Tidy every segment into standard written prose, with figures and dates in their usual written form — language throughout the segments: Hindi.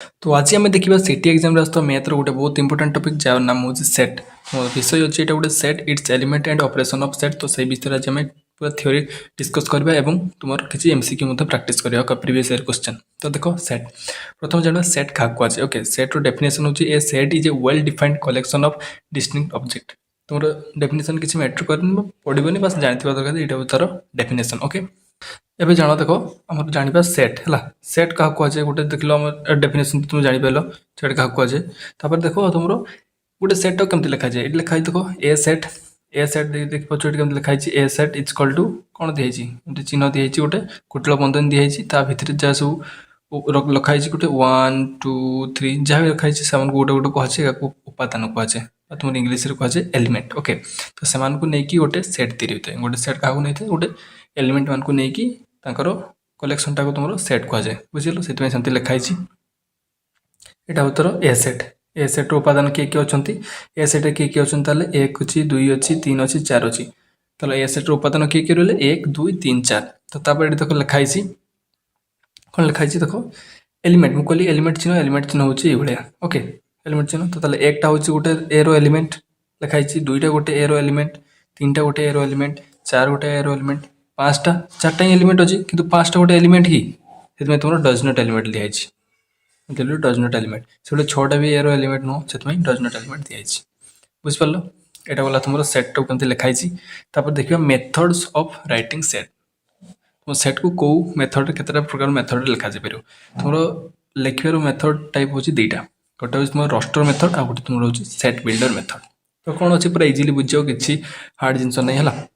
तो आज आम देखा सीटी एग्जाम आसता मैथ्र गोटे बहुत इंपोर्टां टपिक जार नाम हूँ सेट विषय अच्छे यहाँ गोटे set it's element and operation of set. तो सही विषय आज आम पूरा थ्योरी डिस्कस करवा और तुम किसी एमसीक्यू प्राक्टिस करवा प्रीवियस ईयर क्वेश्चन। तो देख सेट प्रथम जानवा सेट क्या कहुए। ओके सेट रो डेफिनेशन होची a set is a well defined collection of distinct object. तुम डेफिनेशन किसी मैटर कर पड़ोनी बस जानते दरकार यहाँ तार डेफिनेशन। ओके एबे जान देख आम जाना सेट है सेट क्या कहुए गोटे देख लो डेफिनेशन तुम जापर सेट क्या कहुए। तापर देख तुम गोटे सेट कमी लिखा जाए ये लिखाई देख ए सेट देख पचे कमी लिखाई ए सेट इज कल टू कौन दिखाई गोटे चिन्ह दिखाई गोटे कुटिल बंधन दिखाई भितर जहाँ सब लिखाई गोटे 1 2 3 जहाँ भी लिखाई से गोटे गोटे कहुए उपादान कहुए तुम इंग्लीश कहुए एलिमेंट। ओके तो से नहीं गोटे सेट तैयारी होता है गोटे सेट क्या नहीं गोटे एलिमेंट मान को नहीं कलेक्शन टाक तुम सेट कहुए बुझल से लिखाई यहाँ हूँ तर ए सेट उपादान किए किए अच्छा ए सेट किए किए अच्छा एक अच्छी दुई अच्छी तीन अच्छी चार अच्छी तो ए सेट उपादान किए किए रही 1 2 3 4। तो तापर देख लिखाई कौन लिखाई देख एलिमेंट मुझे कहली एलिमेंट चिन्ह हूँ ये। ओके एलिमेंट चिन्ह तो एक हूँ गोटे ए रो एलिमेंट लिखाई दुईटा गोटे ए रो एलिमेंट तीन टा गोटे ए रो एलिमेंट चार गोटे ए रो एलिमेंट पाँचटा चार्टा ही एलिमेंट अच्छी कि पाँचटा गोटे एलिमेंट ही तुम डज नॉट एलिमेंट लिखाई डज नॉट एलिमेंट से गोटे छटा भी एरो एलिमेंट नुह से डज नॉट एलिमेंट दिखाई बुझिपार। यहाँ गला तुम सेट टाक कमी लिखाई देखिए मेथड्स ऑफ राइटिंग सेट तुम सेट को कौ मेथड के प्रकार मेथड लिखा जा पार तुम लिखार मेथड टाइप हूँ दुईटा गोटे हूँ तुम रस्टर मेथड आ गए तुम हूँ सेट बिल्डर मेथड। तो कौन अच्छी पूरा इजिली बुझे किसी हार्ड जिन नहीं है।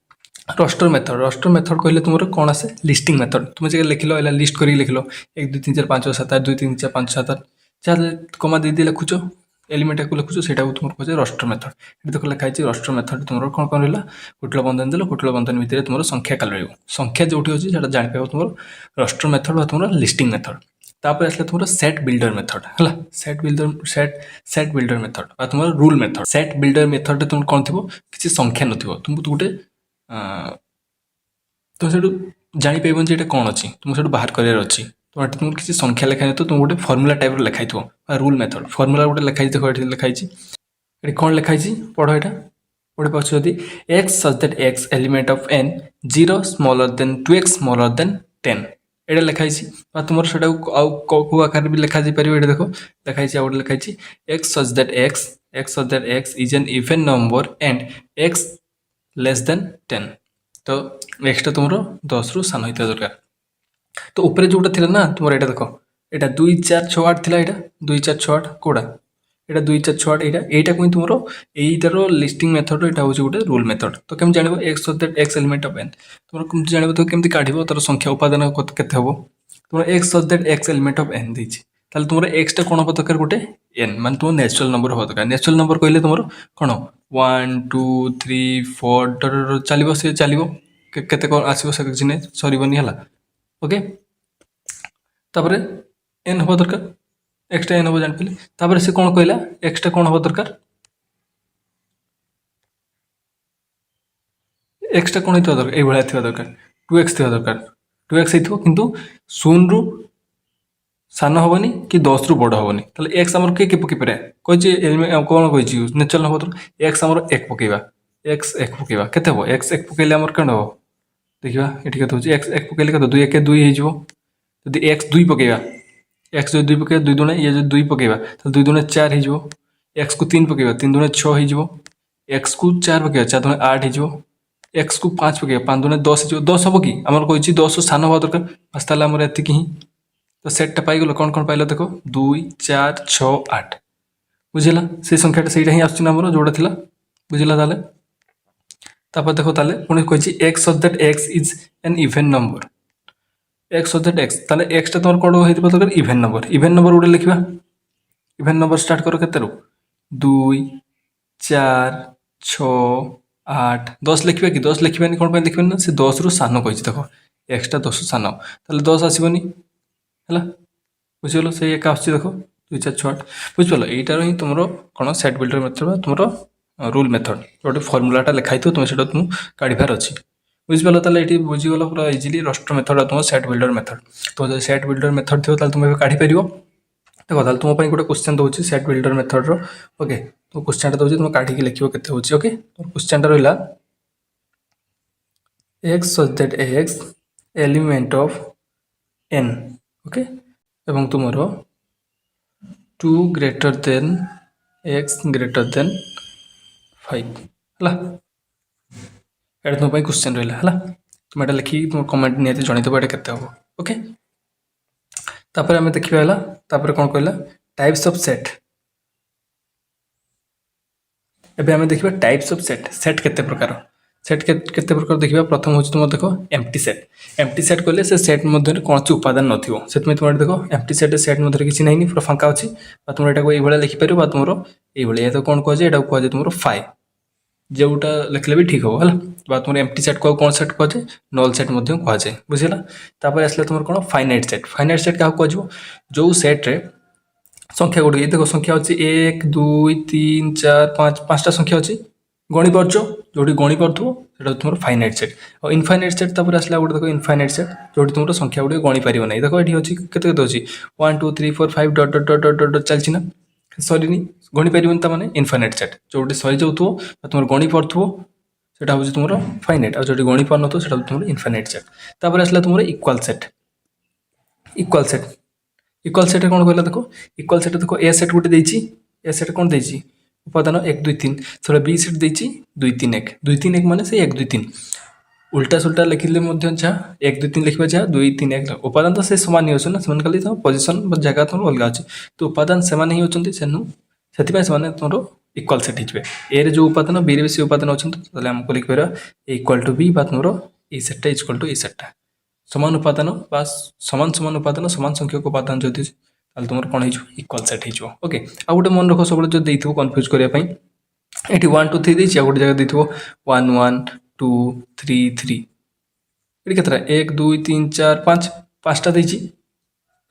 रस्टर मेथड कहले तुम कौन आसे लिस्टिंग मेथड तुम जगह लिख लो लिस्ट कर लिख लो 1 2 3 4 5 6 7 8 2 3 4 5 7 8 जहाँ कमा दे लिखुच एलिमेंट को लिखुच से तुम कहे रस्टर मेथड। ये देख लिखाई रस्टर मेथड तुम कौन कौन रहा कुटिल बंधन देल कुटिल बंधन भितर तुम संख्या काल संख्या जो अच्छी से जापर तुम रस्टर मेथड तुम लिस्टिंग मेथड। तापर आसला तुम सेट बिल्डर मेथड है सेट बिल्डर मेथड तुम rule method. Set builder method तुम कौन थी किसी संख्या नथिबो तुम गोटे तुम से जापर ये कौन अच्छी तुम से बाहर करार अच्छी तुम किसी संख्या लिखाई तो तुम गोटे फर्मुला टाइप लिखाई रूल मेथड फर्मुला गोटे लिखाई देख ये लिखाई ये कौन लिखाई पढ़ यहाँ पढ़ी पार्छ जदि x such that x element of n 0 smaller than 2x smaller than 10 ये लिखाई तुम से कौ आकार भी लिखा जापर ये देख लिखाई आ गए लिखाई x such that x is an even number and x less than 10 तो एक्सटा तुम 10 रु सान होता दरकार। तो ऊपर जोटा थी ना तुम यहाँ देख यहाँ 2 4 6 8 थी यहाँ 2 4 6 8 कौटा यहाँ 2 4 6 8 यहाँ को तुम यहीटार लिस्टिंग मेथड यहाँ हूँ गोटे रूल मेथड। तो कमी जान x that x element of n तुम जान तो कमी काढ़ तार संख्या उपादान के हम तुम x that x element of n देती तुम एक्सटा कौन हम दरकार गोटे n मान तुम नेचुरल नंबर हम दरकार नेचुरल नंबर कहले तुम कौन 1 2 3 4 चलो सी चलो केते कौन आसो से किसी नहीं सरबनी है। ओके तापर एन हम दरकार एक्सट्रा एन हम जानी तापर से कौन कहला एक्सट्रा कौन हम दरकार एक्सट्रा कौन होता दरकार ये थी दरकार 2x थी दरकार 2x हो किंतु 0 रु सान हेनी कि 10 रु बड़ हेनी तो एक्स आम किए पकईपर कही कौन कही नेचुरल नंबर एक्स आम 1 पकईवा एक्स 1 पकईवा के एक्स 1 पकईले आम कौन हम देखा ये कहे एक्स 1 पकईले के 2 1 2 होदी एक्स 2 पकईवा एक्स जो 2 पकईवा 2 दुणे ये जो 2 पकईवा तो 2 दुणे 4 हो एक्स को 3 पकईवा 3 दुणे 6 हो एक्स को 4 पकईवा 4 दुणे 8 हो एक्स को 5 पकईवा 5 दुणे 10 हो 10 हम कि आम कही 10 सान हवा दरकार बस ताल आम एति ही। तो सेट्टा पाइगल कौन कौन पाइल देख 2 4 6 8 बुझेगा से संख्याटा से ही आसमर जोड़ा थी बुझेगा ताले तापर देख ताले पुणी कही x such that x is an even number x such that x ताले एक्सटा तुम कौन हो दरकार इवेन नंबर गोटे लिखा इवेन नंबर स्टार्ट कर के 2 4 6 8 10 लिखा कि 10 लिखा कौन लिखा ना से 10 रु सान कही देख एक्सटा 10 सान ताले 10 आसबनी है बुझीगल से एक आस देख 2 4 6 8 बुझिपाल यहीटार ही तुम कौन सेट बिल्डर मेथड तुम रूल मेथड गोटे फर्मुलाटा लिखाई तुम से तुम काढ़ार अच्छी बुझिपाल ये बुझीगल पूरा इजिली रस्टर मेथड तुम सेट बिल्डर मेथड तो सेट बिल्डर मेथड थो तुम काढ़ी पार ଦେଖ ତାହେଲେ ତୁମ ପାଇଁ ଗୋଟେ କ୍ୱେଶ୍ଚନ୍ ଦେଉଛି ସେଟ୍ ବିଲ୍ଡର ମେଥଡ଼ର। ଓକେ, ତ କ୍ୱେଶ୍ଚନ୍ଟା ଦେଉଛି ତୁମେ କାଢ଼ିକି ଲେଖିବ କେତେ ହେଉଛି। ଓକେ, ତ କ୍ୱେଶ୍ଚନ୍ଟା ରହିଲା x such that x element of n। Okay, ଏବଂ ତୁମର 2 greater than x greater than 5 ହେଲା। ଏଇଟା ତୁମ ପାଇଁ କ୍ୱେଶ୍ଚନ୍ ରହିଲା ହେଲା। ତୁମେ ଏଇଟା ଲେଖିକି ତୁମ କମେଣ୍ଟ ନିହାତି ଜଣେଇଦେବ ଏଇଟା କେତେ ହେବ। ଓକେ, ତାପରେ ଆମେ ଦେଖିବା ହେଲା ତାପରେ କ'ଣ କହିଲା ଟାଇପ୍ସ ଅଫ୍ ସେଟ୍। ଏବେ ଆମେ ଦେଖିବା ଟାଇପ୍ସ ଅଫ୍ ସେଟ୍। ସେଟ୍ କେତେ ପ୍ରକାର, ସେଟ୍ କେତେ ପ୍ରକାର ଦେଖିବା। ପ୍ରଥମ ହେଉଛି ତୁମର ଦେଖ ଏମ୍ପ୍ଟି ସେଟ୍। ଏମ୍ପ୍ଟି ସେଟ୍ କହିଲେ ସେ ସେଟ୍ ମଧ୍ୟରେ କୌଣସି ଉପାଦାନ ନଥିବ, ସେଥିପାଇଁ ତୁମର ଦେଖ ଏମ୍ପ୍ଟି ସେଟ୍ ସେଟ୍ ମଧ୍ୟରେ କିଛି ନାହିଁ, ପୁରା ଫାଙ୍କା ଅଛି। ବା ତୁମର ଏଟାକୁ ଏଇଭଳିଆ ଲେଖିପାରିବ ବା ତୁମର ଏଇଭଳିଆ ତ କ'ଣ କୁହାଯାଏ, ଏଟାକୁ କୁହାଯାଏ ତୁମର ଫାଇ, ଯେଉଁଟା ଲେଖିଲେ ବି ଠିକ୍ ହେବ ହେଲା। ବା ତୁମର ଏମ୍ପ୍ଟି ସେଟ୍କୁ ଆଉ କ'ଣ ସେଟ୍ କୁହାଯାଏ, ନଲ୍ ସେଟ୍ ମଧ୍ୟ କୁହାଯାଏ, ବୁଝିଲା। ତାପରେ ଆସିଲା ତୁମର କ'ଣ ଫାଇନାଇଟ୍ ସେଟ୍। ଫାଇନାଇଟ୍ ସେଟ୍ କାହାକୁ କୁହାଯିବ, ଯେଉଁ ସେଟ୍ରେ ସଂଖ୍ୟା ଗୁଡ଼ିକ ଦେଖ ସଂଖ୍ୟା ଅଛି 1 2 3 4 5 ପାଞ୍ଚଟା ସଂଖ୍ୟା ଅଛି, ଗଣିପାରୁଛ, ଯେଉଁଠି ଗଣିପାରୁଥିବ ସେଟା ତୁମର ଫାଇନାଇଟ୍ ସେଟ୍। ଆଉ ଇନଫାଇନାଇଟ୍ ସେଟ୍ ତାପରେ ଆସିଲା ଗୋଟେ ଦେଖ ଇନଫାଇନାଇଟ୍ ସେଟ୍, ଯେଉଁଠି ତୁମର ସଂଖ୍ୟା ଗୁଡ଼ିକ ଗଣିପାରିବ ନାହିଁ। ଦେଖ ଏଠି ଅଛି କେତେ କେତେ ଅଛି 1 2 3 4 5 dot dot dot dot dot ଚାଲିଛି ନା, ସରିନି, ଗଣିପାରିବନି। ତାମାନେ ଇନଫାଇନାଇଟ୍ ସେଟ୍ ଯେଉଁଠି ସରିଯାଉଥିବ ବା ତୁମର ଗଣିପାରୁଥିବ সেটা হচ্ছে তোমার ফাইনাইট, আর যেটি গণি পারনথিব সেটা হচ্ছে তোমার ইনফাইনাইট সেট। তারপরে আসলে তোমার equal set. Equal set, equal সেটে কোণ কহিলা দেখো, ইকুয়াল সেটে দেখো এ সেট গোটে দিয়েছি, এ সেট কোণ দিয়েছি উপাদান 1 2 3, সেটা বি সেট দিয়েছি 2 3 1, 2 3 1 মানে সেই 1 2 3। উল্টা সুল্টা লিখিলে মধ্যে যা 1 2 3 লিখবা যা 2 3 1 উপাদান তো সে সমান হি অছন না, সেমান খালি তোমার পজিশন বা জায়গা তোমার অলগা আছে, তো উপাদান সেমানে হি অছন্তি সেনু ସେଥିପାଇଁ ସେମାନେ ତୁମର ଇକ୍ୱାଲ୍ ସେଟ୍ ହେଇଯିବେ। ଏରେ ଯେଉଁ ଉପାଦାନ ବିରେ ବି ସେ ଉପାଦାନ ଅଛନ୍ତି, ତାହେଲେ ଆମକୁ ଲିଖିପାରିବା ଏ ଇକ୍ୱାଲ୍ ଟୁ ବି ବା ତୁମର ଏଇ ସେଟ୍ଟା ଇଜ୍ ଇକ୍ୱାଲ୍ ଟୁ ଏଇ ସେଟ୍ଟା। ସମାନ ଉପାଦାନ ବା ସମାନ ସମାନ ଉପାଦାନ ସମାନ ସଂଖ୍ୟକ ଉପାଦାନ ଯଦି ଅଛି ତାହେଲେ ତୁମର କ'ଣ ହେଇଯିବ ଇକ୍ୱାଲ୍ ସେଟ୍ ହେଇଯିବ। ଓକେ, ଆଉ ଗୋଟେ ମନେ ରଖ ସବୁବେଳେ ଯଦି ଦେଇଥିବ କନଫ୍ୟୁଜ୍ କରିବା ପାଇଁ, ଏଠି 1 2 3 ଦେଇଛି, ଆଉ ଗୋଟେ ଜାଗା ଦେଇଥିବ 1 1 2 3 3, ଏଠି କେତେଟା 1 2 3 4 5, ପାଞ୍ଚଟା ଦେଇଛି,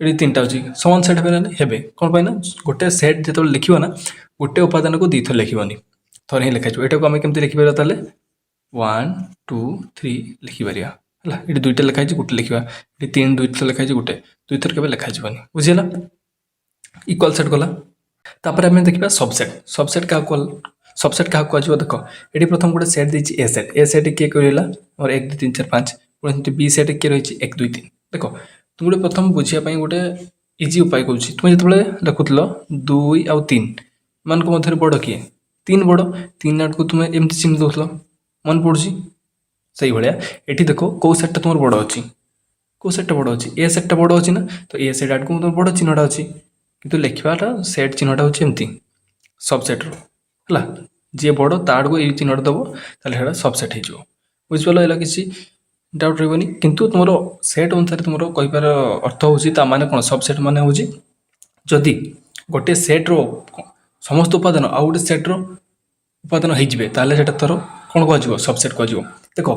ଏଠି ତିନିଟା ଅଛି, ସମାନ ସେଟ୍ ହେବେ ନା ହେବେ। କ'ଣ ପାଇଁ ନା ଗୋଟେ ସେଟ୍ ଯେତେବେଳେ ଲେଖିବ ନା ଗୋଟେ ଉପାଦାନକୁ ଦୁଇଥର ଲେଖିବନି, ଥରେ ହିଁ ଲେଖାଯିବ। ଏଟାକୁ ଆମେ କେମିତି ଲେଖିପାରିବା ତାହେଲେ 1 2 3 ଲେଖିପାରିବା ହେଲା। ଏଠି ଦୁଇଟା ଲେଖା ହେଇଛି ଗୋଟେ ଲେଖିବା, ଏଠି 3 ଦୁଇଥର ଲେଖା ହେଇଛି ଗୋଟେ, ଦୁଇଥର କେବେ ଲେଖାଯିବନି, ବୁଝିହେଲା। ଇକ୍ୱାଲ୍ ସେଟ୍ ଗଲା। ତାପରେ ଆମେ ଦେଖିବା ସବସେଟ୍। ସବସେଟ୍ କାହାକୁ ସବସେଟ୍ କାହାକୁ କୁହାଯିବ ଦେଖ, ଏଠି ପ୍ରଥମ ଗୋଟେ ସେଟ୍ ଦେଇଛି ଏ ସେଟ୍। ଏ ସେଟ୍ କିଏ କହିଲା ମୋର 1 2 3 4 5, ପୁଣି ବି ସେଟ୍ କିଏ ରହିଛି 1 2 3। ଦେଖ ତୁମ ଗୋଟେ ପ୍ରଥମ ବୁଝିବା ପାଇଁ ଗୋଟେ ଇଜି ଉପାୟ କହୁଛି, ତୁମେ ଯେତେବେଳେ ଲେଖୁଥିଲ 2 ଆଉ 3 ମାନଙ୍କ ମଧ୍ୟରେ ବଡ଼ କିଏ, 3 ବଡ଼, 3 ଆଡ଼କୁ ତୁମେ ଏମିତି ଚିହ୍ନି ଦେଉଥିଲ, ମନେ ପଡ଼ୁଛି। ସେଇଭଳିଆ ଏଠି ଦେଖ କେଉଁ ସେଟ୍ଟା ତୁମର ବଡ଼ ଅଛି, କେଉଁ ସେଟ୍ଟା ବଡ଼ ଅଛି, ଏ ସେଟ୍ଟା ବଡ଼ ଅଛି ନା, ତ ଏ ସେଟ୍ ଆଡ଼କୁ ତୁମର ବଡ଼ ଚିହ୍ନଟା ଅଛି, କିନ୍ତୁ ଲେଖିବାଟା ସେଟ୍ ଚିହ୍ନଟା ହେଉଛି ଏମିତି ସବସେଟ୍ର ହେଲା। ଯିଏ ବଡ଼ ତା ଆଡ଼କୁ ଏଇ ଚିହ୍ନଟା ଦେବ, ତାହେଲେ ସେଇଟା ସବସେଟ୍ ହେଇଯିବ, ବୁଝିପାରିଲ। ହେଲା କିଛି ଡାଉଟ୍ ରହିବନି। କିନ୍ତୁ ତୁମର ସେଟ୍ ଅନୁସାରେ ତୁମର କହିବାର ଅର୍ଥ ହେଉଛି ତା ମାନେ କ'ଣ, ସବସେଟ୍ ମାନେ ହେଉଛି ଯଦି ଗୋଟିଏ ସେଟ୍ର ସମସ୍ତ ଉପାଦାନ ଆଉ ଗୋଟେ ସେଟ୍ର ଉପାଦାନ ହେଇଯିବେ, ତାହେଲେ ସେଇଟା ତୋର କ'ଣ କୁହାଯିବ, ସବସେଟ୍ କୁହାଯିବ। ଦେଖ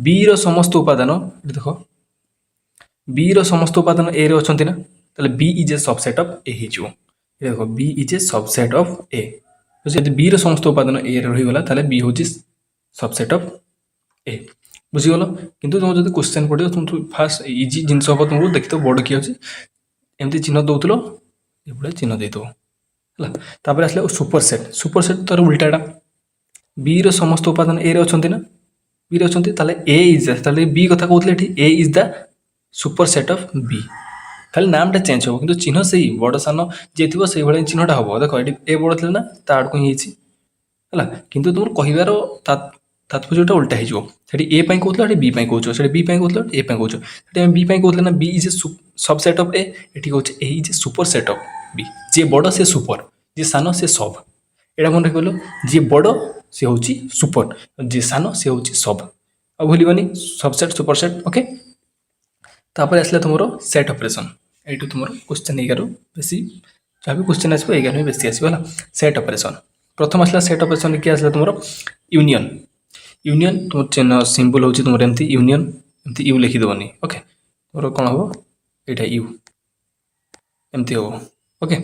ବିର ସମସ୍ତ ଉପାଦାନ, ଏଠି ଦେଖ ବିର ସମସ୍ତ ଉପାଦାନ ଏରେ ଅଛନ୍ତି ନା, ତାହେଲେ B is a subset of A ହେଇଯିବ। ଦେଖ B is a subset of A, ଯଦି ବିର ସମସ୍ତ ଉପାଦାନ ଏରେ ରହିଗଲା ତାହେଲେ ବି ହେଉଛି ସବସେଟ୍ ଅଫ୍ ଏ, ବୁଝିଗଲ। କିନ୍ତୁ ତୁମର ଯଦି କ୍ୱେଶ୍ଚନ୍ ପଡ଼ିବ ତୁମକୁ ଫାଷ୍ଟ ଇଜି ଜିନିଷ ହେବ, ତୁମକୁ ଦେଖିଥିବ ବଡ଼ କିଏ ଅଛି, ଏମିତି ଚିହ୍ନ ଦେଉଥିଲ, ଏଭଳିଆ ଚିହ୍ନ ଦେଇଥିବ ହେଲା। ତାପରେ ଆସିଲା ସୁପର ସେଟ୍। ସୁପର ସେଟ୍ ତାର ଉଲ୍ଟାଟା, ବିର ସମସ୍ତ ଉପାଦାନ ଏରେ ଅଛନ୍ତି ନା, ବିରେ ଅଛନ୍ତି, ତାହେଲେ ଏ ଇଜ୍ ଦ, ତାହେଲେ ବି କଥା କହୁଥିଲେ ଏଠି A is the superset of B, ଖାଲି ନାମଟା ଚେଞ୍ଜ ହେବ କିନ୍ତୁ ଚିହ୍ନ ସେଇ ବଡ଼ ସାନ ଯିଏ ଥିବ ସେଇଭଳିଆ ଚିହ୍ନଟା ହେବ। ଦେଖ ଏଠି ଏ ବଡ଼ ଥିଲା ନା, ତା ଆଡ଼କୁ ହିଁ ହେଇଛି ହେଲା, କିନ୍ତୁ ତୁମର କହିବାର ତାତ୍ପର୍ଯ୍ୟଟା ଉଲ୍ଟା ହେଇଯିବ। ସେଠି ଏ ପାଇଁ କହୁଥିଲ, ସେଠି ବି ପାଇଁ କହୁଛ, ସେଠି ବି ପାଇଁ କହୁଥିଲ, ଏ ପାଇଁ କହୁଛ। ସେଠି ଆମେ ବି ପାଇଁ କହୁଥିଲେ ନା B is a subset of A, ଏଠି କହୁଛି A is a superset of B. ଯିଏ ବଡ଼ ସେ ସୁପର, ଯିଏ ସାନ ସେ ସବ୍, ଏଇଟା ମନେ ରଖିପାରିଲ। ଯିଏ ବଡ଼ ସେ ହେଉଛି ସୁପର, ଯିଏ ସାନ ସେ ହେଉଛି ସବ୍, ଆଉ ଭୁଲିବନି ସବସେଟ୍ ସୁପର ସେଟ୍। ଓକେ, ତାପରେ ଆସିଲା ତୁମର ସେଟ୍ ଅପରେସନ୍। এইটু তোমার কোশ্চেন এইগারু বেশি যা বি কোশ্চেন আসবে এইগারু ହିଁ বেশি আসবে হল। সেট অপারেশন প্রথম আসলা, সেট অপারেশন কি আসলা তোমার ইউনিয়ন। ইউনিয়ন তোমার চিহ্ন সিম্বল হচ্ছে তোমার এমতি ইউনিয়ন, এমতি ইউ লিখিদেবনি। ওকে, তোমার কোণ হব এইটা ইউ এমতি হব। ওকে,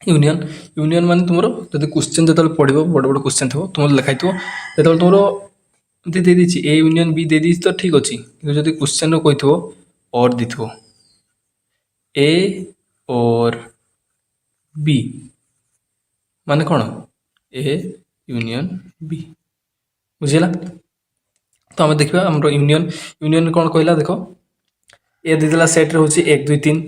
ইউনিয়ন। ইউনিয়ন মানে তোমার যদি কোশ্চেন যেতবে পড়ব বড় বড় কোশ্চেন থাকবে তোমার লেখাইথিব, যেতবে তোমার এমতি দিয়ে দিয়েছি এ ইউনিয়ন বি দিয়ে দিয়েছি তো ঠিক আছে, কিন্তু যদি কোশ্চেন কইথিব অর দিথিব ए और बी माने कौन ए यूनियन बी बुझीगला। तो आम देखा आम यूनियन यूनियन कौन कहला देख ए देदेला सेट्रे हूँ 1 2 3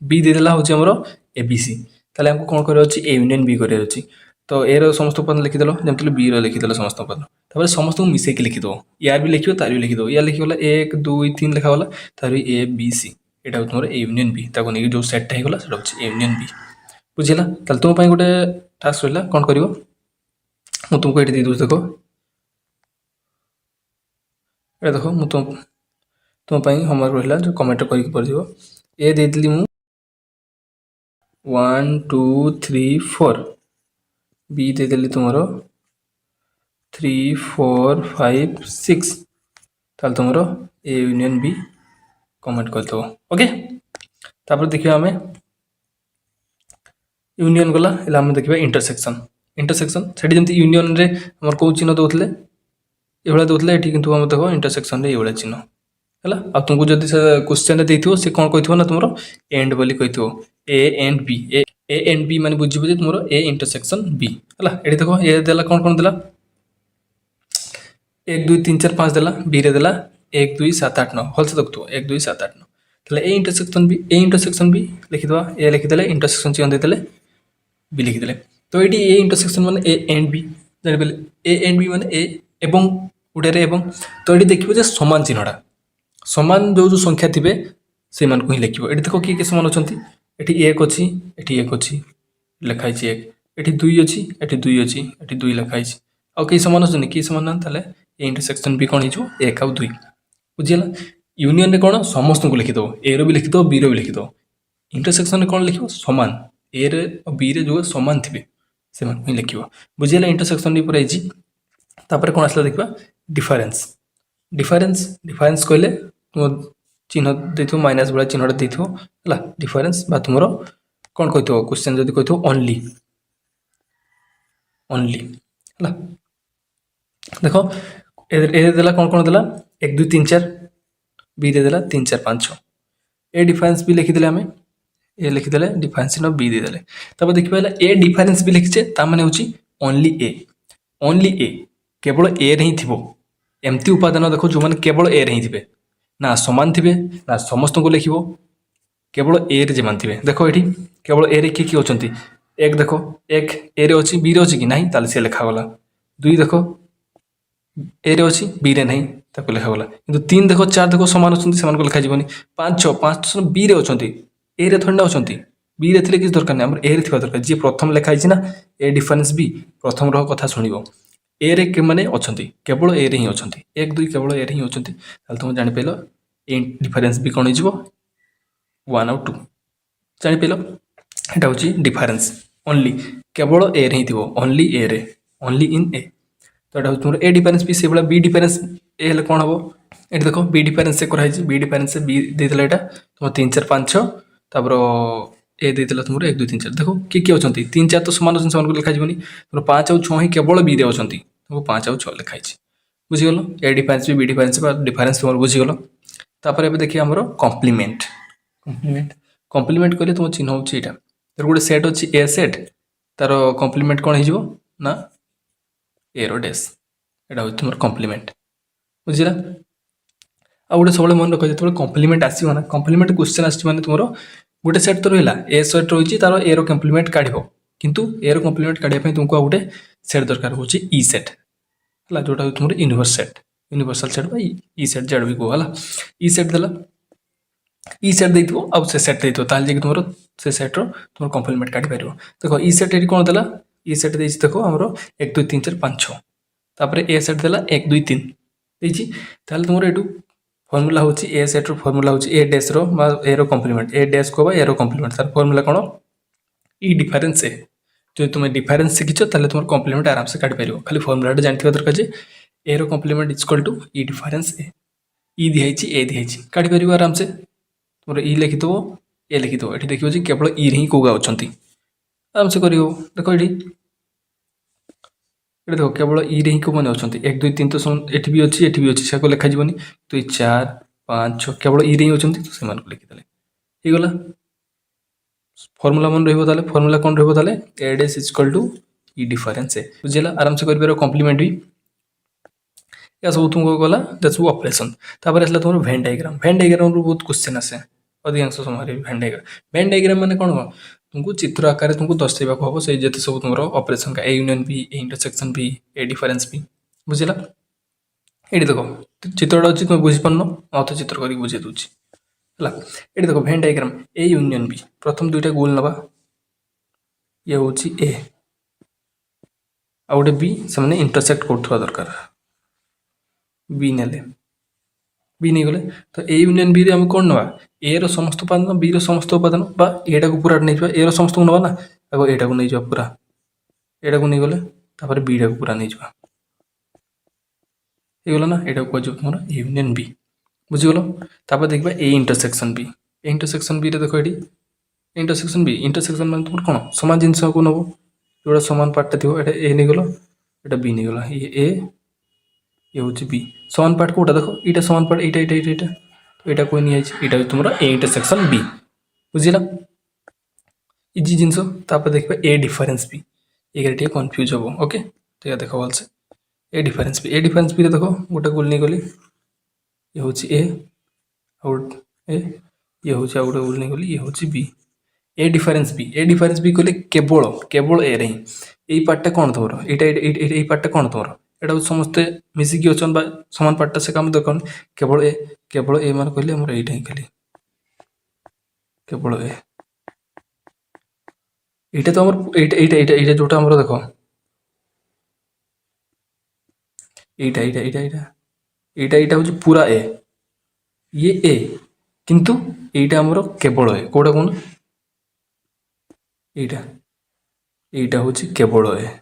बी देदेला हूँ आमर ए बी सी ताले हमको कौन करार ए यूनियन बी करार अच्छी तो ए समस्त उपादान लिखिदेल जमी बी लिखिदेल समस्त उपादान तापर समस्त मिसेक लिखिदेव यार भी लिखो तार भी लिखिदेव या लिखिगला 1 2 3 लिखागला तार ए बी सी यहाँ तुम ए यूनियन बी ताको नहीं जो सेट्टा होगा से ए यूनियन बी बुझीला। ताले तुम गोटे टास्क रहा कौन कर तुमको ये देदेवि देख ये देख मुझे तुम होमवर्क रहा जो कमेंट करके पढ़ो ए देदेली मु 1 2 3 4 बी देदेली तुम 3 4 5 6 ताल तुम ए यूनियन बी कमेंट करदेव ओके। तापर देखिए आम यूनियन गला आम देखा इंटरसेक्शन इंटरसेक्शन से जमी यूनियन रे आम कौ चिन्ह दौले ये दौले ये कि देख इंटरसेक्शन ये चिन्ह है आ तुमको जब से क्वेश्चन देथिबो से कौन कही ना तुम एंड बोली कही ए एंड बी माने बुझे तुम ए इंटरसेक्शन बी है ये देख ए देला कौन देला 1 2 3 4 5 देला बी रे देला 1 2 7 8 9 भलसे देखु 1 2 7 8 9 ताले ए इंटरसेक्शन बी लिखिदवा ए लिखिदेले इंटरसेक्शन चिन्ह देदेले बी लिखिदेले तो ये ए इंटरसेक्शन माने ए एंड बी जानिपारे ए एंड बी माने ए एवं गुड़े एवं तो ये देखिए समान चिन्हटा समान जो जो संख्या थे से ही लिख ये देख किए समान अच्छा ये 1 अच्छी ये 1 अच्छी लिखाई 1 ये 2 अच्छी ये 2 अच्छी ये 2 लिखाई आउ कई समान अच्छे किए समान ना ताले ए इंटरसेक्शन भी कौन हो 1 आउ 2 बुझीगला। यूनियन रे कौन समस्त को लिखिदेव ए रो भी लिखिदेव बी रो भी लिखिदेव इंटरसेक्शन कौन लिख समान ए रे और बी रे जो समान थे से ही लिख बुझीगला। इंटरसेक्शन भी पूरा इजी। तापर कौन आसला देखा डिफरेन्स डिफरेन्स डिफरेन्स कहले तुम चिन्ह देथो माइनस भाया चिन्हटा देथो है डिफरेन्स बा तुम कौन कही क्वेश्चन जब कही ओनली ओनली है देख ए देला कौन देला 1 2 3 4 बी दे देला 3 4 5 6 ए डिफरेन्स भी लिखिदेले आम ए लिखिदेले डिफरेन्स इन बी देदेले तब देखिए ए डिफरेन्स भी लिखिचे ताने हूँ ओनली ए केवल ए रे ही थी एमती उपादान देख जो मैंने केवल ए रे ही थे ना समान थे ना समस्त को लिख केवल ए रे जमान थे देख ये केवल ए रे किए अच्छा एक देख एक ए रे अच्छी बी रे अच्छी कि ना ताल सी लिखागला 2 देख ए रे अच्छी बी रे नहीं ताको लिखागला कि 3 देख 4 देख समान अच्छा से लिखा 5 6 5 बी रे अच्छा ए रे थोड़ा अच्छा बी रे किसी दरकार नहीं आम ए रे थी दरकार जी प्रथम लिखाई ना ए डिफरेन्स बी प्रथम कथा शुणव ए रे के माने अच्छा केवल ए रे ही अच्छा 1 2 केवल ए रे ही अच्छा तुम जापार ए डिफरेन्स भी कौन हो 1 आउ 2 जापार यहाँ हूँ डिफरेन्स ओनली केवल ए रे ही थी ओनली ए रे ओनली इन ए तो यहाँ तुम ए डिफरेन्स भी से भाई बी डिफरेन्स ए हेल्ले कौन हम ये देख बी डिफरेन्स से कराई बी डिफरेन्स से बी देदेला यहाँ तुम 3 4 5 6 तापर ए देदेला तुम 1 2 3 4 देखो किए अच्छा 3 4 तो समान अच्छे से लिखा तुम 5 आउ 6 ही केवल बी रे अच्छा तुमको 5 आउ 6 लिखाई बुझीगल ए डिफरेन्स भी बी डिफरेन्स डिफरेन्स तुम बुझीगल। तापर ए देखिए आमर कम्प्लीमेंट कम्प्लीमेंट कम्प्लीमेंट कहले तुम चिन्ह हो यहाँ गोटे सेट अच्छी ए सेट तार कम्प्लीमेंट कौन हो ना ए रो डैश यहाँ हूँ तुम कम्प्लीमेंट बुझीला। आ गोटे सब मन रख जो कम्प्लीमेंट आसो ना कम्प्लीमेंट क्वेश्चन आसने तुम गोटे सेट तो रहा ए सेट रही तार ए रो कम्प्लीमेंट काढ़ किंतु ए रो कम्प्लीमेंट काढ़ापी तुमको गोटे सेट दरकार हो ई सेट है जोटा तुम यूनिवर्स सेट यूनिवर्सल सेट ई सेट जेड भी कह है ई सेट देला ई सेट दे आउ से सेट दे तुम से सेट्र तुम कम्प्लीमेंट काढ़ी पार देख ई सेट ये कौन देला ई सेट दे देख आमर 1 2 3 4 5 6 तापर ए सेट देला 1 2 3 देती तुम ये फर्मूला हूँ ए सेट्र फर्मूला हूँ ए डैश रो ए रो कम्प्लीमेंट ए डैश को ए रो कम्प्लीमेंट तार फर्मूला कौन ई डिफरेन्स ए जो तुम डिफरेन्स शिखिच तुम कम्प्लीमेंट आराम से काढ़ी पार खाली फर्मूला जानते दरकार जे ए रो complement equal to E difference ई दिखाई ए दिखाई काढ़ी पार आराम से तुम ई लिखिदेव ए लिखिदेव ये देखिए केवल ई ही कौगा अच्छा आराम से कर देख ये देख केवल ई रे ही कौ मैंने अच्छा 1 2 3 तो ये भी अच्छी से लिखा 2 4 5 6 केवल ई रे ही अच्छा तो से लिखिदे हो गला फर्मुला मन रहा फर्मुला कौन रहा A dash is equal to E difference A बुझीगला आराम से कर कम्प्लीमेंट भी या सब तुमको गला सब ऑपरेशन तापर आसला तुम वेन डायग्राम बहुत क्वेश्चन आसे अधिकांश समय वेन डायग्राम माने कौन तुमको चित्र आकार तुमको दर्शाइबा हम से जिते सब तुम ऑपरेशन का A union B A intersection B A difference B बुझीला ये देख चित्रटा अच्छी तुम बुझीपार तो चित्र कर बुझे दूसरी है ये देख Venn diagram A union B प्रथम दुईटा गोल नवा ये हूँ ए आ गोटे बी से इंटरसेक्ट कर दरकार बी नेले बी नहीं गले तो ए यूनियन बी रे हम कौन नवा ए रो समस्त उपादान बी रो समस्त उपादान बा एटा को पूरा नहीं ए रो समस्त नवा ना आगो एटा को नहीं जा पूरा एटा को नहीं गले तापर बी टा को पूरा नहीं जा ये गला ना एटा को जो तुम ए यूनियन बी बुझीगल तापर देखबा ए इंटरसेक्शन बी रे देखो एटी इंटरसेक्शन मान तुम कौन समान जिनस को नब जोड़ा समान पार्टा थी एटा ए नहीं गल एटा बी नहीं गला ये हूँ बी समान पार्ट कोटा देख यहाँ समान पार्ट यहाँ तो यहाँ कोई नहीं यहाँ तुम ए इंटरसेक्शन बी बुझीला इजी जिनस देखा ए डिफरेन्स बी ये कन्फ्यूज हम ओके तो यह देख भलसे ए डिफरेन्स बी देख गोटे गोल नहीं गली ये हूँ ए ये हूँ आ गोटे गोल नहीं गली ये हूँ बी ए डिफरेन्स बी कहले केवल ए रही यही पार्टा कौन तुम ये पार्टा कौन तुम एटा समस्ते मिसिकी अच्छन सामान पार्टा से काम दरकार केवल ए मान कहले हमर एटा ही खाली केवल ए एटा तो हमर एटा जोटा हमर देखो एटा हूँ पूरा ए ये ए किंतु एटा हमर केवल ए कोटा कोन एटा हूँ केवल ए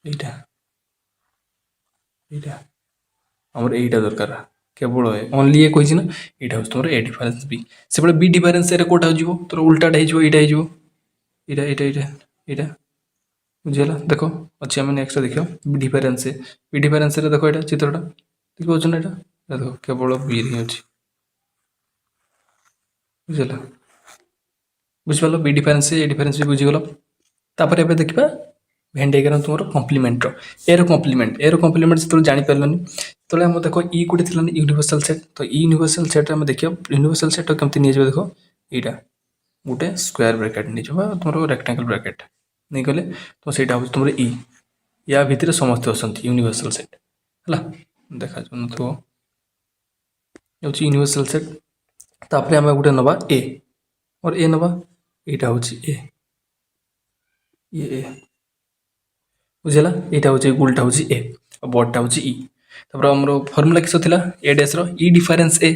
एटा हमर एटा दरकार केवल ए ओनली ए कहि ना एटा हूँ तुम ए डिफरेन्स बी से बी डिफरेन्स ए कोटा हो तोर उल्टाटा हो बुझीगला देख अच्छे आम नेक्स्ट देख बी डिफरेन्स देख यहाँ चित्रटा देख पाचन यहाँ देख केवल बी रही अच्छी बुझीगला बुझिपाल बी डिफरेन्स ए डिफरेन्स भी बुझीगल तापर एबे देखिबा वेन डायग्राम तुम कम्प्लीमेंट एर कम्प्लीमेंट से जापारे तो आम देख ई गोटे थी यूनिवर्सल सेट तो यूनिवर्सल सेट में देखिए यूनिवर्सल सेट केमती नहीं देख यहाँ गोटे स्क्वायर ब्रैकेट नहीं तुम रेक्टांगल ब्रैकेट नहीं गले तो सहीटा हूँ तुम ई या भितर समस्त अच्छा यूनिवर्सल सेट है देखा जाऊ यूनिवर्सल सेट तापर आम गोटे नवा ए और ए नवा यहाँ हूँ ए बुझेगा यहाँ हूँ गोलटा हूँ ए और बड़टा हूँ ई तापर आम फर्मुला किस ए डैश री डिफरेन्स ए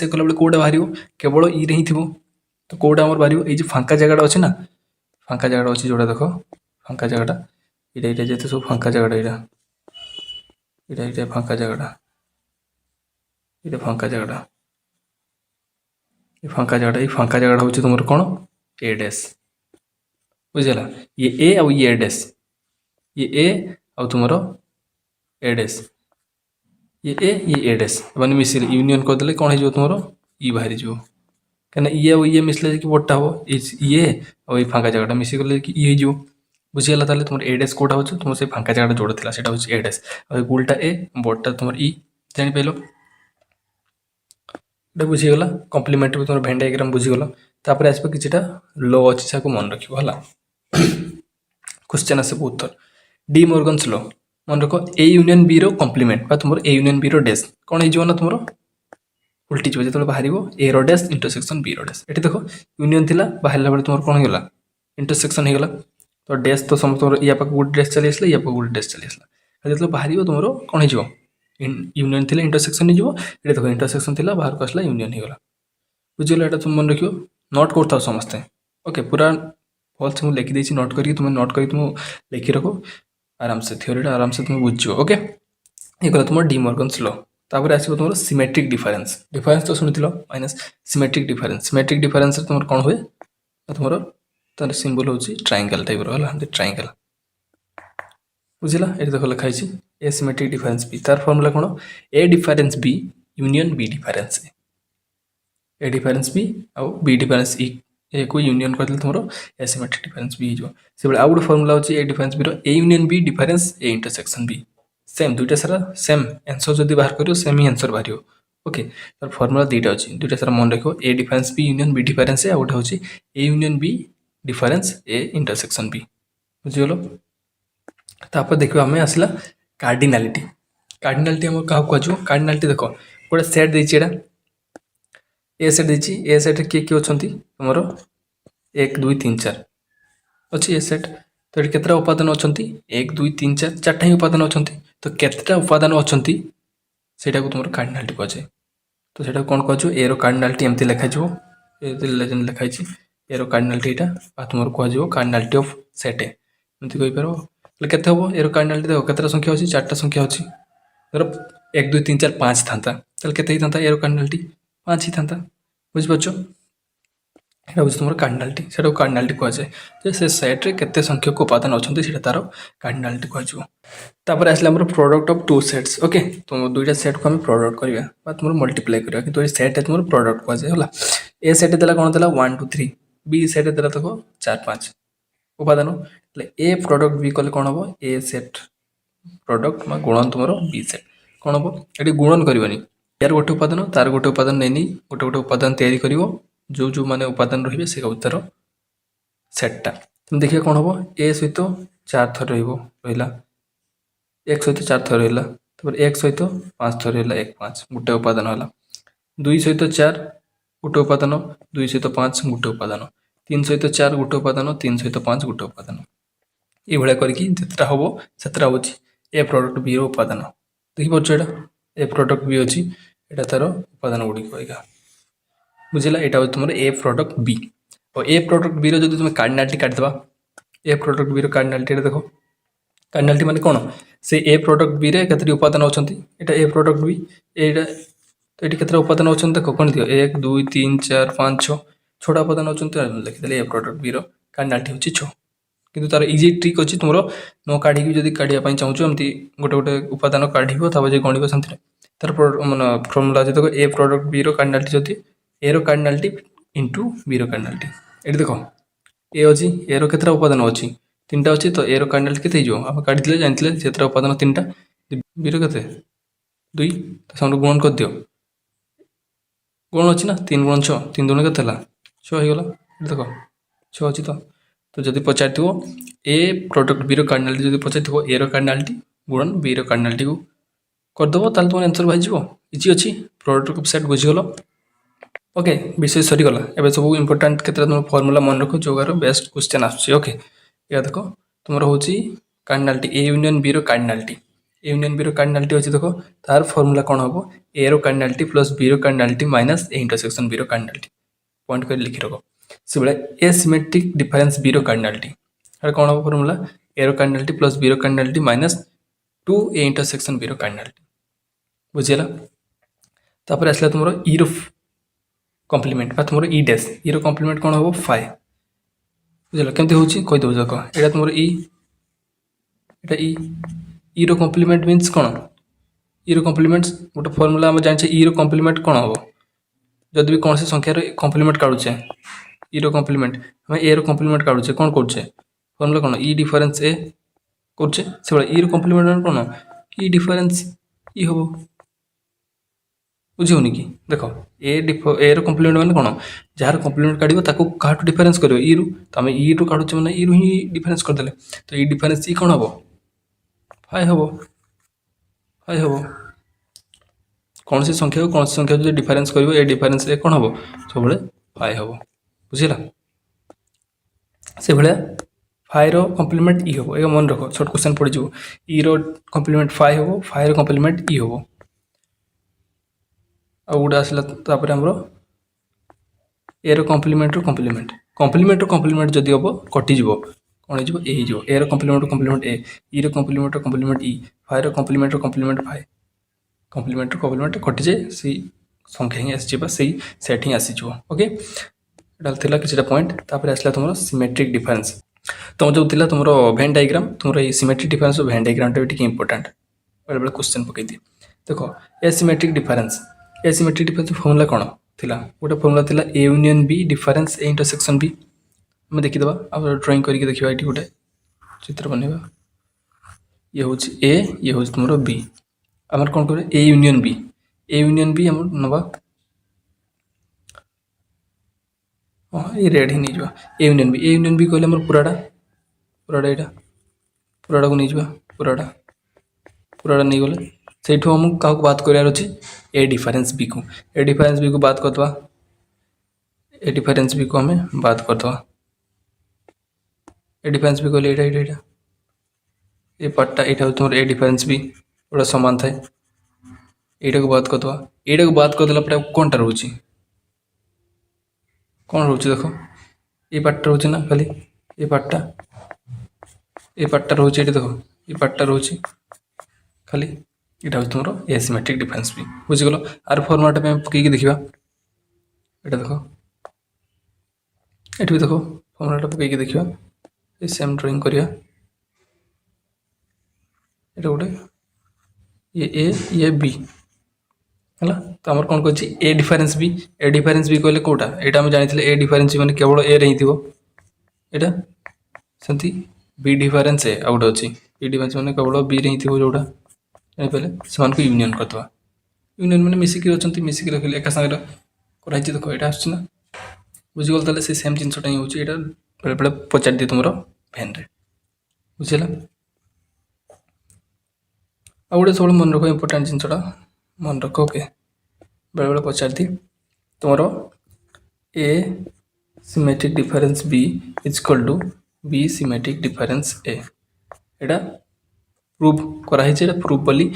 कला बेले कौटा बाहर केवल ई रे ही थी तो कौटा आम बाहर ये फांका जगह अच्छे ना फांका जगह अच्छी जोड़ा देख फांका जगह यहाँ जिते सब फांका जगह यहाँ फांका जगह ये फांका जगह हूँ तुम कौन ए डैश बुझेगा ये ए आउ ये डैश ये ए आउ तुम ए डैश ये डैश मैंने मिसिले यूनियन करदे कौन हो तुम ई बाहरी जो कहीं ये मिसले कि बड़टा हम ये और फांका जगह मिसिगले कि ये हो बुझीगला तुम ए डैश कौटा हो तुम से फांका जगह जोड़ा था से हूँ ए डैश और गोलटा ए बड़टा तुम ई जापार बुझीगला कम्प्लीमेंट भी तुम वेन डायग्राम बुझीगल तापर आसपा कि ल अच्छे मन रखा क्वेश्चन आसे बहुत थर डी मॉर्गन्स ल मन रख ए यूनियन बी रो कम्प्लीमेंट तुम ए यूनियन बी रो डैश कौन हो तुम उल्टी जो जो बाहर ए रो डैश इंटरसेक्शन बी रो डैश ये देख यूनियन थी बाहर बेले तुम कौन होगा इंटरसेक्शन होगा तो डैश तो समस्त या पाक गोटे डैश चली आसला या पाक गोटे डैश चली आसला जो बाहर तुम कौन हो यूनियन थी इंटरसेक्शन हो ये देख इंटरसेक्शन थी बाहर को आसला यूनियन होगा बुझीगला यहाँ तुम मन रख नोट कर समस्ते ओके पूरा भल से मुझे लिखिदी नोट कर तुम नोट कर तुम लिखि रख आराम से थ्योरीटा आराम से तुम बुझ ओके ये गला तुम डी मॉर्गन्स ल तापर आसो तुम सिमेट्रिक डिफरेन्स तो शुणी माइनस सिमेट्रिक डिफरेन्स तुम कौन हुए तुम तार सिंबल हूँ ट्रायंगल टाइप रहा ट्रायंगल बुझला ये देख लिखाई ए सिमेट्रिक डिफरेन्स बी तार फर्मुला कौन A difference B union B difference A difference B आउ बी डिफरेन्स ई ए को यूनियन करदेले तुम एसिमेट्रिक डिफरेन्स बी हो से आउ गोटे फर्मुला होची A difference B A union B difference A intersection B same दुईटा सारा सेम आंसर जब बाहर कर सेम ही आंसर बाहर ओके तर फर्मुला दुईटा अच्छी दुईटा सारा मन रख A difference B union B difference A गोटे हूँ A union B difference A intersection B बुझीगल तापर देखिए आम आसला कार्डिनालिटी कार्डिनालिटी आम क्या कह कार्डिनालिटी देख गोटे सेट देती ए सेट देती ए सेट किए किए अच्छा तुम 1 2 3 4 अच्छी ए सेट तो ये केतटा उपादान अच्छा 1 2 3 4 चार्टा ही उपादान अच्छा तो केतटा उपादान अच्छा से तुम कार्डिनालिटी कहुए तो सेटा कौन कह ए कार्डिनालिटी एमती लिखाई लिखाई ए कार्डिनालिटी यहाँ तुम कह कार्डिनालिटी ऑफ सेट ए एमती कहीपर केते हम ए कार्डिनालिटी देख केतटा संख्या अच्छी 4टा संख्या अच्छी धर 1 2 3 4 5 था केते था ए कार्डिनालिटी 5 ही था बुझीपार এটা হচ্ছে তোমার কার্ডিনালিটি সেটাও কার্ডিনালিটি কুহযাଏ যে সে সেট্রে কেতে সংখ্যক উপাদান অনেক সেটা তার কার্ডিনালিটি কুহযিব তারপরে আসলে আমার প্রডক্ট অফ টু সেটস ওকে তো দুইটা সেটকে আমি প্রডক্ট করা বা তোমার মল্টিপ্লাই করা কিন্তু এই সেটটা তোমার প্রডক্ট কুহযাଏ হল এ সেটে দেলা কোণ দেলা 1 2 3 বি সেটে দেলা দেখো 4 5 উপাদান তাহলে এ প্রডক্ট বি কলে কোণ হব এ সেট প্রডক্ট বা গুণন তোমার বি সেট কোণ হব এটি গুণন করবনি यार गोटे उपादान तार गोटे उपादान नहीं गोटे गोटे उपादान तैयारी कर जो जो माने उपादान रही से तार सेटटा तुम देखिए कौन हम ए सहित 4 थर रहा एक सहित 4 थर रहा तब एक सहित 5 थर रहा 1 5 गोटे उपादान है 2 सहित 4 गोटे उपादान 2 सहित 5 गोटे उपादान 3 सहित 4 गोटे उपादान 3 सहित 5 गोटे उपादान ये भाया करके जितटा हम से हूँ ए प्रोडक्ट बी उपादान देखिपुर यहाँ ए प्रोडक्ट बी अच्छी यहाँ तार उपादान गुड़िक यहाँ बुझेगा यहाँ हूँ तुम ए प्रोडक्ट बी और ए प्रोडक्ट बी रो तुम कार्डिनालिटी काटिदेवा ए प्रोडक्ट बी कार्डिनालिटी देख कार्डिनालिटी माने कौन से ए प्रोडक्ट बी रे केतटी उपादान अच्छा यहाँ ए प्रोडक्ट बी यहाँ तो ये केतटा उपादान अच्छा देख कौन दियो 1 2 3 4 5 6 छटा उपादान अच्छा लिखिदे ए प्रोडक्ट बी कार्डिनालिटी हूँ 6 किंतु तार इजी ट्रिक अच्छी तुम न काढ़ी जब काढ़ापी चाहूँ एमती गोटे गोटे उपादान काढ़ गणिब से तार मान फर्मुला जो देखो ए प्रोडक्ट बी कार्डिनालिटी जदि ए कार्डिनालिटी इंटू बी कार्डिनालिटी ये देख ए अच्छी ए केतटा उपादान अच्छी 3टा अच्छी तो ए कार्डिनालिटी के आम काढ़ी जानते से उपादान 3टा बी के 2 तो सामने गुणन कर दियो गुण अच्छी ना 3 गुण 6 3 गुण के 6 होगा देख 6 अच्छी तो जब पचार ए प्रोडक्ट बी कार्डिनालिटी जब पचार ए कार्डिनालिटी गुणन बी कार्डिनालिटी को करदेव ताल तुम आंसर भाई इजी अच्छी प्रोडक्ट सेट बुझीगल ओके विषय सरीगला एवं सब इंपोर्टाट के तुम फर्मुला मन रख जोगार बेस्ट क्वेश्चन आसुच्छे ओके या देख तुम हूँ cardinality A union B cardinality A union B cardinality अच्छी देख तार फर्मुला कौन हम A cardinality plus B cardinality minus A intersection B cardinality point कर लिखी रख से भाई एसिमेट्रिक डिफरेन्स बी कार्डिनालिटी अरे कौन हम formula A cardinality plus B cardinality minus 2 A intersection B cardinality बुझीगला तापर आसला तुम ई कम्प्लीमेंट बा तुम ई डैश ई कम्प्लीमेंट कौन हम 5 बुझल केमती हूँ कहीदेव देख यहाँ तुम ई कम्प्लीमेंट मीन्स कौन ई कम्प्लीमेंट गोटे फर्मुला आम जाने ई कम्प्लीमेंट कौन हम जदि भी कौन सी संख्यार कम्प्लीमेंट काढ़ुचे ई कम्प्लीमेंट आम ए कम्प्लीमेंट काढ़ुचे कौन करुचे फर्मुला कौन ई डिफरेन्स ए करुचे से ई कम्प्लीमेंट कौन ई डिफरेन्स ई हम बुझे कि देख ए कम्प्लीमेंट माने कौन जार कम्प्लीमेंट काढ़ क्या डिफरेन्स कर ई तो आम ई काढ़ुचे मैंने ई ही डिफरेन्स करदे तो ई डिफरेन्स ई कौन हम 5 हम 5 हम कौन सी संख्या को कौन सी संख्या जो डिफरेन्स कर ए डिफरेन्स ए कौन हम सब 5 हम बुझेगा से भाया 5 कम्प्लीमेंट ई हम ये मन रख सर्ट क्वेश्चन पड़ जाओ ई कम्प्लीमेंट 5 हम 5 कम्प्लीमेंट ई हम आ गोटे आसला आमर ए कम्प्लीमेंट कम्प्लीमेंट कम्प्लीमेंट जदि हम कटिज कौन हो ए कम्प्लीमेंट ए ई कम्प्लीमेंट ई 5 कम्प्लीमेंट 5 कम्प्लीमेंट कटि जाए से संख्या ही आसी सेट ही आसीज ओके यहाँ कि पॉइंट तापर आसला तुम सिमेट्रिक डिफरेन्स तुम जो तुम वेन डायग्राम तुम सिमेट्रिक डिफरेन्स वेन डायग्राम टा भी इंपोर्टाट बेले बेले क्वेश्चन पकई दिए देख एसिमेट्रिक डिफरेन्स फर्मुला कौन थिला गोटे फॉर्मूला थिला A union B difference A intersection B आम देखीदे अब ड्रॉइंग करके देखा ये गोटे चित्र बनवा ये हूँ ए ये हूँ तुम बी आम कौन कर ए यूनियन बी आम नवा हाँ ये रेड ही नहीं ए यूनियन बी कहले पूराटा यहाँ पूराटा को नहीं पूराटा नहीं गले से आमको क्या बात करार अच्छे ए डिफरेंस बी को बात करदे ए डिफरेंस बी को आम बात करदे ए डिफरेंस बी कहले यहाँ ये पार्टा यहाँ तुम ए डिफरेंस बी गोटा सामान थाए यहाँ को बात करदे यहाँ को बात करदेला कौन टा रोचे कौन रोचे देख ये पार्टा रोचे ना खाली ये पार्टा रोचे ये देख ये पार्टा रोचे खाली यहाँ हूँ तुम एसिमेट्रिक डिफरेंस बी बुझीगल आर फर्मुला पकईकि देखा यहाँ देख ये भी देख फर्मुला पकईकि देखा ये सेम ड्रॉइंग करिया ये गोटे ये बी है तो आम कौन कर ए डिफरेंस बी कहले कौटा यहाँ आम जानी ए डिफरेंस बी मैंने केवल ए रही यहाँ सेमती बी डिफरेंस ए आ गोटे अच्छी बी डिफरेंस मैंने केवल बी रही जोटा जानीपारे से यूनियन करदे यूनियन मैंने मिसिकी अच्छा मिसिकी रखिले एका सागर कराई देख यहाँ आसना बुझीगल ताले से सेम जिनसटा ही होची एटा बेले बेले पचार दिए तुम भैन रे बुझेगा आ गोटे सब मन रख इम्पोर्टाट जिनसटा मन रख ओके बेले बेले पचार दिए तुम A symmetric difference B is equal to B symmetric difference A एटा प्रूफ कराई प्रूफ बोली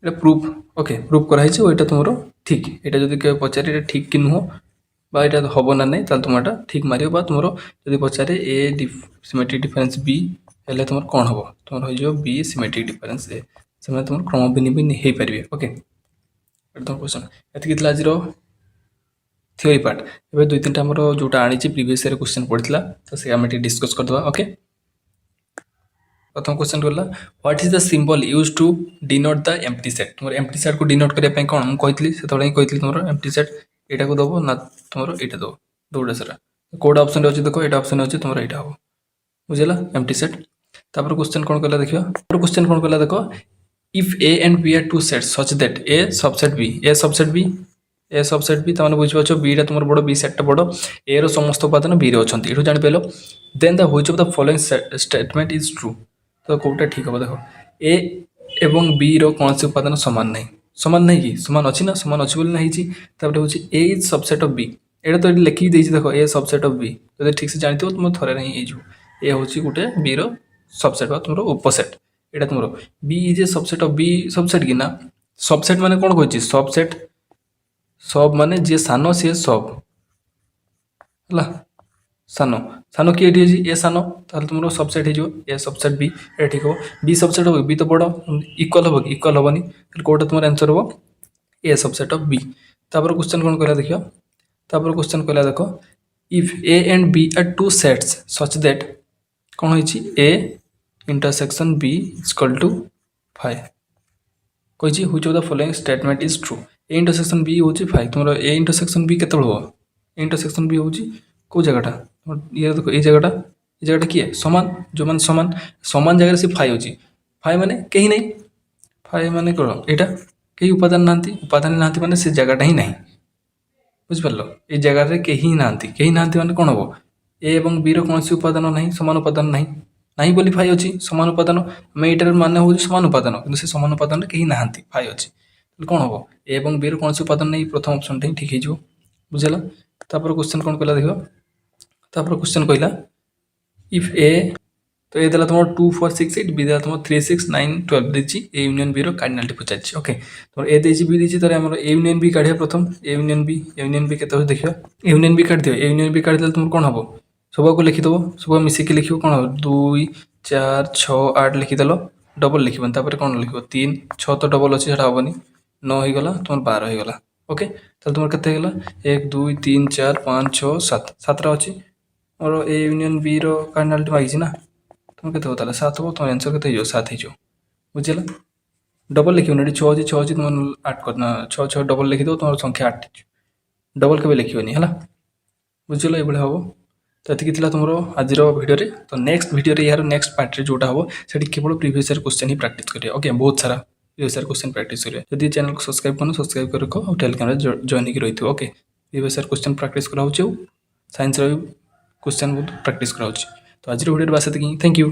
ये प्रूफ ओके प्रूफ कराई यहाँ तुम ठीक यहाँ जब पचारे ठीक कि नुह बा यहाँ हम ना नहीं तुम यहाँ ठीक मार तुम जब पचारे ए सिमेट्रिक डिफरेंस बी हेल्ले तुम कौन हम तुम हो बी सिमेट्रिक डिफरेंस ए से तुम क्रम भिन्न हो पारे ओके तुम क्वेश्चन ये आज थ्योरी पार्ट ए दुई तीन टाइम जोटा आनी प्रीवियस ईयर क्वेश्चन पड़ता तो से आम डिस्कस करदे ओके प्रथम क्वेश्चन कहला what is the symbol use to denote the empty set तुम एम्प्टी सेट को डिनोट करने कौन मुझे से कही तुम एम्प्टी सेट यहाँ को दब ना तुम यहाँ दब दौड़ा सारा कौटा ऑप्शन अच्छे देख यहाँ ऑप्शन अच्छे तुम यहाँ हम बुझेगा एम्प्टी सेट तापर क्वेश्चन कौन कहला देखियो क्वेश्चन कौन कहला देख if A and B are two sets such that A subset B तमाने बुझिपाछ बी टा तुम बड़ बी सेट बड़ ए रो समस्त उपादान बी रे अछंती एठु जानि पेलो then the which of the following statement is true तो कौटा ठीक हम देख ए एवं बी रो कौन से उपादान सामान नहीं कि सामान अच्छी ना सामान अच्छी बोली नहीं तापर हूँ ए इज सबसेट ऑफ बी एटा तो लिखिक देख ए सबसेट ऑफ बी तो ठीक से जानते तुम थोड़े ही ए हूँ गोटे बी रो सबसेट बा तुम उपसेट यहाँ तुम B is A subset of B subset कि ना सबसेट माने कौन कही सबसेट सब माने जे सान सी सब है सान सान किए ए सान तुम सबसेट हो ए सबसेट बी ये ठीक हम बी सबसेट हो बी तो बड़ इक्वल हम कि इक्वल हेनी कौटा तुम आंसर हम ए सबसेट ऑफ बी तापर क्वेश्चन कौन कहला देखियो तापर क्वेश्चन कहला देख if A and B are two sets such that कौन होइछि A intersection B is equal to 5 कही which of the following statement is true A intersection B हूँ 5 तुम ए इंटरसेक्शन बी केत हम ए इंटरसेक्शन बी हूँ कौ जगटा ये देखो ये जगटा किए समान जो मान समान समान जगह से 5 होची 5 माने कहीं नहीं 5 माने कौन यहाँ कहीं उपादान ना माने से जगटा ही नहीं बुझिपार ये जगार कहीं ना माने कौन हम ए एवं बी कौन सी उपादान नहीं सामान उपादान नहीं बोली 5 अच्छी सामान उपादान आम यहाँ मान हूँ सामान उपादान कि से सामान उपादान कहीं ना 5 अच्छी कौन हम ए एवं बी कौन सी उपादान नहीं प्रथम ऑप्शन ही ठीक हो बुझेगा तापर क्वेश्चन कौन कहला देख तापर क्वेश्चन कहला इफ ए तो ये तुम 2 4 6 8 बी देला तुम 3 6 9 12 देछि ए यूनियन बी रो कार्डिनालिटी पचार ओके तुम ए देछि बी देछि तो आम ए यूनियन बी काढ़िया प्रथम ए यूनियन बी केते देखियो ए यूनियन बी काढ़ दियो ए यूनियन बी काढ़ देले तुम कौन हम सब को लिखिदेव सब मिसिक लिख कौन हम 2 4 6 8 लिखिदेल डबल लिखबन तापर कौन लिख 3 6 तो डबल अच्छे से हेनी 9 हो गला तुम 12 हो गला ओके ताल तुम केते गला 1 2 3 4 5 6 7 7 अच्छी और ए यूनियन बी रो कार्डिनालिटी मागिछि ना तुम केते होता 7 हो तुम आंसर केते हो 7 हो बुझेला डबल लिखिबन 6 अच्छी तुम 8 करना 6 6 डबल लिखिदेव तुम संख्या 8 डबल केबे लिखिबनी हला बुझिल एबळे हबो तो एतिकी थिला तुमरो आजिर वीडियो रे तो नेक्स्ट वीडियो रे यार नेक्स्ट पार्ट रे जोटा हबो सेठी केवल प्रीवियस ईयर क्वेश्चन ही प्रैक्टिस करिए ओके बहुत सारा प्रीवियस ईयर क्वेश्चन प्रैक्टिस करिए जदि चैनल को सब्सक्राइब करनो सब्सक्राइब करको और टेलीग्राम रे जॉइन ही रहिथो okay previous year question practice कराउछु साइंस रे क्वेश्चन बहुत प्रैक्टिस कराउछु तो आजिर वीडियो रे बास एतिकी थैंक यू।